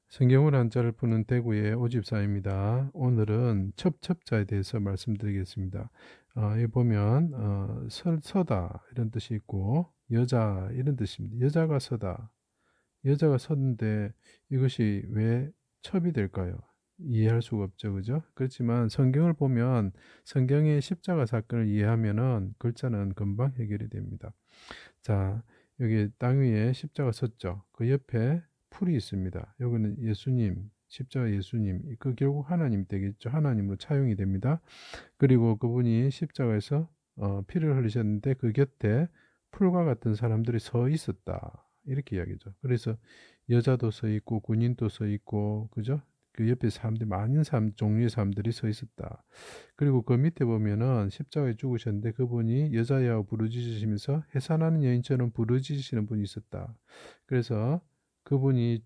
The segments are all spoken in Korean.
성경을 한자를 푸는 대구의 오집사입니다. 오늘은 첩첩자에 대해서 말씀드리겠습니다. 여기 보면 서다 이런 뜻이 있고 여자 이런 뜻입니다. 여자가 서다. 여자가 섰는데 이것이 왜 첩이 될까요? 이해할 수가 없죠, 그죠? 그렇지만 성경을 보면 성경의 십자가 사건을 이해하면은 글자는 금방 해결이 됩니다. 자, 여기 땅 위에 십자가 섰죠. 그 옆에 풀이 있습니다. 여기는 예수님, 십자가 예수님, 그 결국 하나님 되겠죠. 하나님으로 차용이 됩니다. 그리고 그분이 십자가에서 피를 흘리셨는데 그 곁에 풀과 같은 사람들이 서 있었다. 이렇게 이야기죠. 그래서 여자도 서 있고 군인도 서 있고 그죠? 그 옆에 사람들이 많은 종류의 사람들이 서 있었다. 그리고 그 밑에 보면은 십자가에 죽으셨는데 그분이 여자야고 부르짖으시면서 해산하는 여인처럼 부르짖으시는 분이 있었다. 그래서 그분이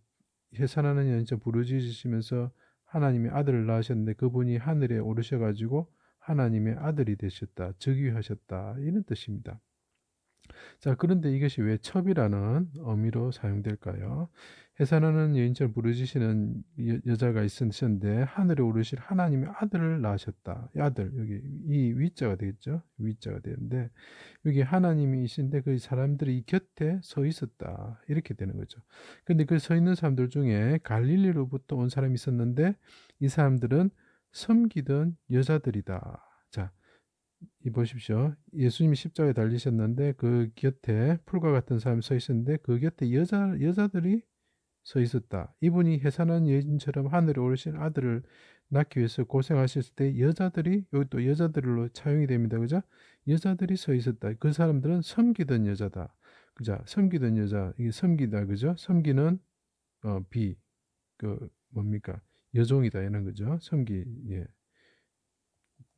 해산하는 여인처럼 부르짖으시면서 하나님의 아들을 낳으셨는데 그분이 하늘에 오르셔가지고 하나님의 아들이 되셨다. 즉위하셨다. 이런 뜻입니다. 자, 그런데 이것이 왜 첩이라는 의미로 사용될까요? 해산하는 여인처럼 부르짖으시는 여자가 있으셨는데 하늘에 오르실 하나님의 아들을 낳으셨다. 이 아들, 여기 이 위자가 되겠죠? 위자가 되는데 여기 하나님이 있는데 그 사람들이 이 곁에 서 있었다. 이렇게 되는 거죠. 근데 그 서 있는 사람들 중에 갈릴리로부터 온 사람이 있었는데 이 사람들은 섬기던 여자들이다. 자, 이 보십시오. 예수님이 십자가에 달리셨는데 그 곁에 풀과 같은 사람이 서 있었는데 그 곁에 여자들이 서 있었다. 이분이 해산한 여인처럼 하늘에 오르신 아들을 낳기 위해서 고생하셨을 때 여자들이 여기 또 여자들로 차용이 됩니다. 그죠? 여자들이 서 있었다. 그 사람들은 섬기던 여자다. 그죠? 섬기던 여자. 이게 섬기다. 그죠? 섬기는 뭡니까? 여종이다 이런 거죠. 예.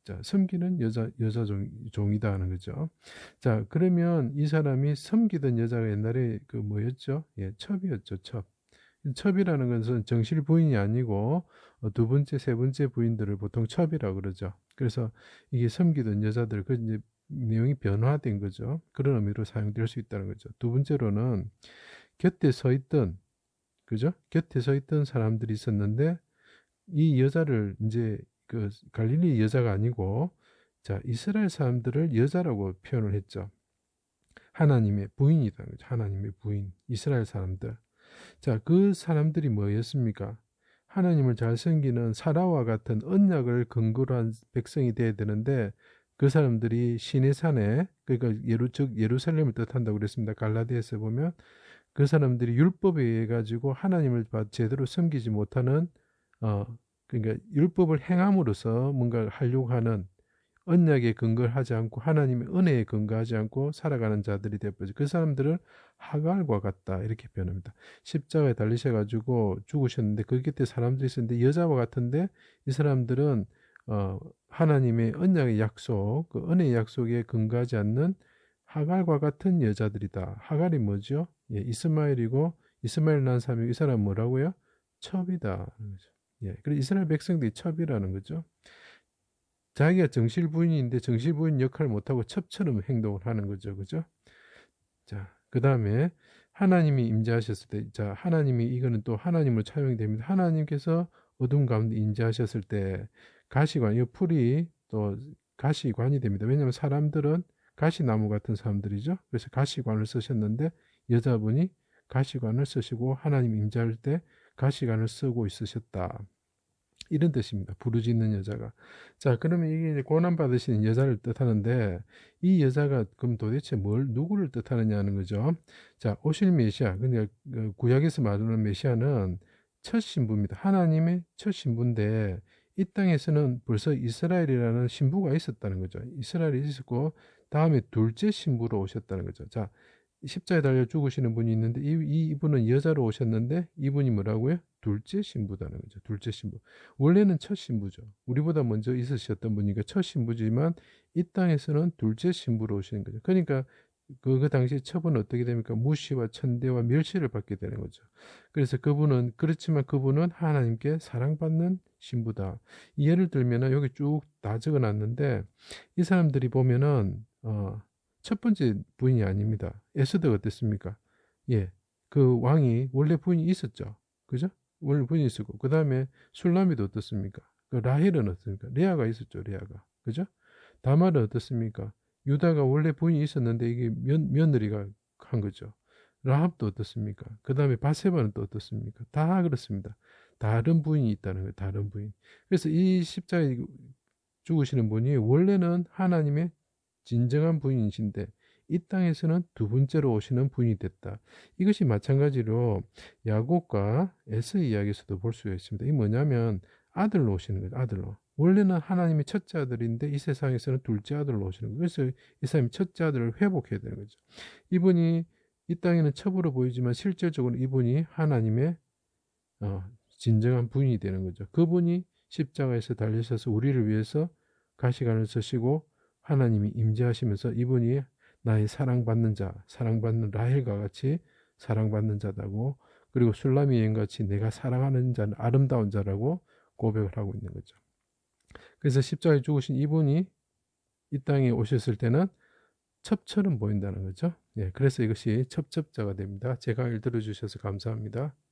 자, 섬기는 여자 종이다 하는 거죠. 자, 그러면 이 사람이 섬기던 여자가 옛날에 그 뭐였죠? 예, 첩이었죠, 첩. 첩이라는 것은 정실 부인이 아니고 두 번째, 세 번째 부인들을 보통 첩이라고 그러죠. 그래서 이게 섬기던 여자들, 그 이제 내용이 변화된 거죠. 그런 의미로 사용될 수 있다는 거죠. 두 번째로는 곁에 서 있던, 그죠? 곁에 서 있던 사람들이 있었는데 이 여자를 이제 그 갈릴리 여자가 아니고 자 이스라엘 사람들을 여자라고 표현을 했죠. 하나님의 부인이라는 거죠. 하나님의 부인, 이스라엘 사람들. 자, 그 사람들이 뭐였습니까? 하나님을 잘 섬기는 사라와 같은 언약을 근거로 한 백성이 돼야 되는데 그 사람들이 시내산에 그러니까 즉 예루살렘을 뜻한다고 그랬습니다. 갈라디아서 보면 그 사람들이 율법에 의해 가지고 하나님을 제대로 섬기지 못하는 어 그러니까 율법을 행함으로써 뭔가 하려고 하는 언약에 근거를 하지 않고 하나님의 은혜에 근거하지 않고 살아가는 자들이 되어버리죠. 그 사람들을 하갈과 같다 이렇게 표현합니다. 십자가에 달리셔가지고 죽으셨는데 그 곁에 사람들이 있었는데 여자와 같은데 이 사람들은 하나님의 언약의 약속, 그 은혜의 약속에 근거하지 않는 하갈과 같은 여자들이다. 하갈이 뭐죠? 예, 이스마엘이고 이스마엘 낳은 사람이 이 사람 뭐라고요? 첩이다. 예, 그래서 이스라엘 백성들이 첩이라는 거죠. 자기가 정실부인인데 정실부인 역할을 못하고 첩처럼 행동을 하는 거죠. 그죠? 자, 그 다음에 하나님이 임재하셨을 때, 자, 하나님이 이거는 또 하나님으로 차용이 됩니다. 하나님께서 어둠 가운데 임재하셨을 때 가시관, 이 풀이 또 가시관이 됩니다. 왜냐하면 사람들은 가시나무 같은 사람들이죠. 그래서 가시관을 쓰셨는데 여자분이 가시관을 쓰시고 하나님 임재할 때 가시관을 쓰고 있으셨다. 이런 뜻입니다. 부르짖는 여자가. 자, 그러면 이게 이제 고난받으시는 여자를 뜻하는데, 이 여자가 그럼 도대체 누구를 뜻하느냐는 거죠. 자, 오실 메시아. 그러니까 구약에서 말하는 메시아는 첫 신부입니다. 하나님의 첫 신부인데, 이 땅에서는 벌써 이스라엘이라는 신부가 있었다는 거죠. 이스라엘이 있었고, 다음에 둘째 신부로 오셨다는 거죠. 자, 십자에 달려 죽으시는 분이 있는데 이분은 여자로 오셨는데 이분이 뭐라고요? 둘째 신부다는 거죠. 둘째 신부. 원래는 첫 신부죠. 우리보다 먼저 있으셨던 분이니까 첫 신부지만 이 땅에서는 둘째 신부로 오시는 거죠. 그러니까 그 당시 처분은 어떻게 됩니까? 무시와 천대와 멸시를 받게 되는 거죠. 그래서 그렇지만 그분은 하나님께 사랑받는 신부다. 예를 들면은 여기 쭉 다 적어 놨는데 이 사람들이 보면은 첫 번째 부인이 아닙니다. 에스더가 어땠습니까? 예. 그 왕이 원래 부인이 있었죠. 그죠? 원래 부인이 있었고, 그 다음에 술라미도 어떻습니까? 그 라헬은 어떻습니까? 레아가 있었죠, 레아가. 그죠? 다말은 어떻습니까? 유다가 원래 부인이 있었는데 이게 며느리가 한 거죠. 라합도 어떻습니까? 그 다음에 바세바는 또 어떻습니까? 다 그렇습니다. 다른 부인이 있다는 거예요, 다른 부인. 그래서 이 십자가에 죽으시는 분이 원래는 하나님의 진정한 부인이신데 이 땅에서는 두 번째로 오시는 분이 됐다. 이것이 마찬가지로 야곱과 에서 이야기에서도 볼 수가 있습니다. 이 뭐냐면 아들로 오시는 거죠. 아들로. 원래는 하나님의 첫째 아들인데 이 세상에서는 둘째 아들로 오시는 거예요. 그래서 이 사람이 첫째 아들을 회복해야 되는 거죠. 이분이 이 땅에는 첩으로 보이지만 실질적으로 이분이 하나님의 진정한 부인이 되는 거죠. 그분이 십자가에서 달리셔서 우리를 위해서 가시관을 쓰시고 하나님이 임재하시면서 이분이 나의 사랑받는 자, 사랑받는 라헬과 같이 사랑받는 자다고, 그리고 술라미 여인같이 내가 사랑하는 자는 아름다운 자라고 고백을 하고 있는 거죠. 그래서 십자가에 죽으신 이분이 이 땅에 오셨을 때는 첩처럼 보인다는 거죠. 예, 그래서 이것이 첩첩자가 됩니다. 제 강의를 들어주셔서 감사합니다.